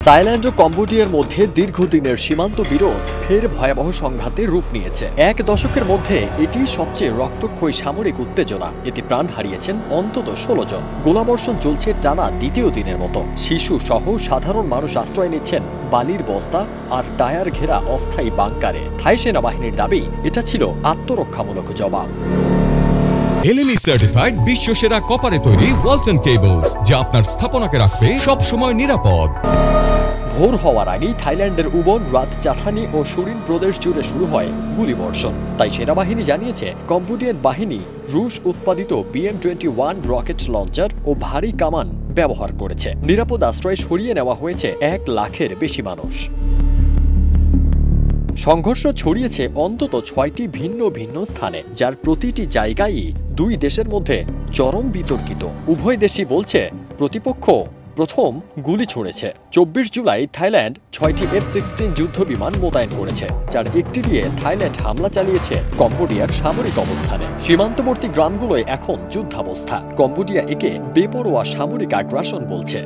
Thailand ও কম্বোডিয়ার মধ্যে দীর্ঘদিনের সীমান্ত বিরোধ ফের ভয়াবহ সংঘাতে রূপ নিয়েছে। এক দশকের মধ্যে এটি সবচেয়ে রক্তক্ষয়ী সামরিক উত্তেজনা। এতে প্রাণ হারিয়েছেন অন্তত 16 জন। গোলাবর্ষণ চলছে টানা দ্বিতীয় দিনের মতো। শিশু সহ সাধারণ মানুষ আশ্রয় নিচ্ছেন বালির বস্তা আর টায়ার ঘেরা অস্থায়ী বাংকারে। থাই সেনাবাহিনীর দাবি এটা ছিল আত্মরক্ষামূলক জবাব। LME সার্টিফাইড বিশ্বসেরা কপারে তৈরি ওয়ালটন কেবলস, যা আপনার স্থাপনাকে রাখবে সব সময় নিরাপদ। ভোর হওয়ার আগেই থাইল্যান্ডের উবন, রাত চাথানি ও সুরিন প্রদেশ জুড়ে শুরু হয় গুলিবর্ষণ। তাই সেনাবাহিনী জানিয়েছে কম্বোডিয়ান বাহিনী রুশ উৎপাদিত BM-21 রকেট লঞ্চার ও ভারী কামান ব্যবহার করেছে। নিরাপদ আশ্রয়ে সরিয়ে নেওয়া হয়েছে 1 লাখের বেশি মানুষ। সংঘর্ষ ছড়িয়েছে অন্তত 6টি ভিন্ন ভিন্ন স্থানে, যার প্রতিটি জায়গায় দুই দেশের মধ্যে চরম বিতর্কিত। উভয় দেশই বলছে প্রতিপক্ষ প্রথম গুলি ছুড়েছে। 24 জুলাই থাইল্যান্ড 6টি F-16 যুদ্ধ বিমান মোতায়েন করেছে, যার একটি দিয়ে থাইল্যান্ড হামলা চালিয়েছে কম্বোডিয়ার সামরিক অবস্থানে। সীমান্তবর্তী গ্রামগুলোয় এখন যুদ্ধাবস্থা। কম্বোডিয়া একে বেপরোয়া সামরিক আগ্রাসন বলছে।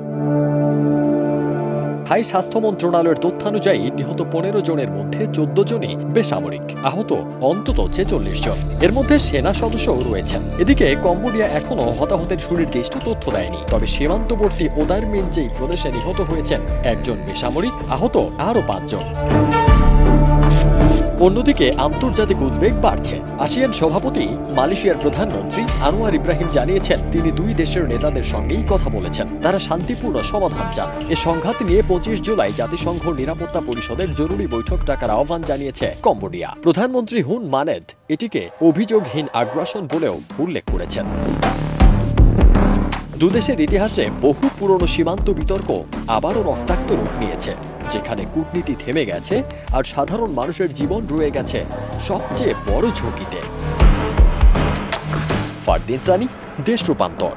থাই স্বাস্থ্য মন্ত্রণালয়ের তথ্যানুযায়ী নিহত 15 জনের মধ্যে 14 জনই বেসামরিক, আহত অন্তত 46 জন। এর মধ্যে সেনা সদস্যও রয়েছেন। এদিকে কম্বোডিয়া এখনও হতাহতের সুনির্দিষ্ট তথ্য দেয়নি। তবে সীমান্তবর্তী ওদারমিনজেই প্রদেশে নিহত হয়েছেন 1 জন বেসামরিক, আহত আরও 5 জন। অন্যদিকে আন্তর্জাতিক উদ্বেগ বাড়ছে। আসিয়ান সভাপতি মালয়েশিয়ার প্রধানমন্ত্রী আনোয়ার ইব্রাহিম জানিয়েছেন তিনি দুই দেশের নেতাদের সঙ্গেই কথা বলেছেন। তারা শান্তিপূর্ণ সমাধান চান। এ সংঘাত নিয়ে 25 জুলাই জাতিসংঘ নিরাপত্তা পরিষদের জরুরি বৈঠক ডাকার আহ্বান জানিয়েছে কম্বোডিয়া। প্রধানমন্ত্রী হুন মানেত এটিকে অভিযোগহীন আগ্রাসন বলেও উল্লেখ করেছেন। দুদেশের ইতিহাসে বহু পুরনো সীমান্ত বিতর্ক আবারও রক্তাক্ত রূপ নিয়েছে, যেখানে কূটনীতি থেমে গেছে আর সাধারণ মানুষের জীবন রয়ে গেছে সবচেয়ে বড় ঝুঁকিতে। ফারদিন সানি, দেশ রূপান্তর।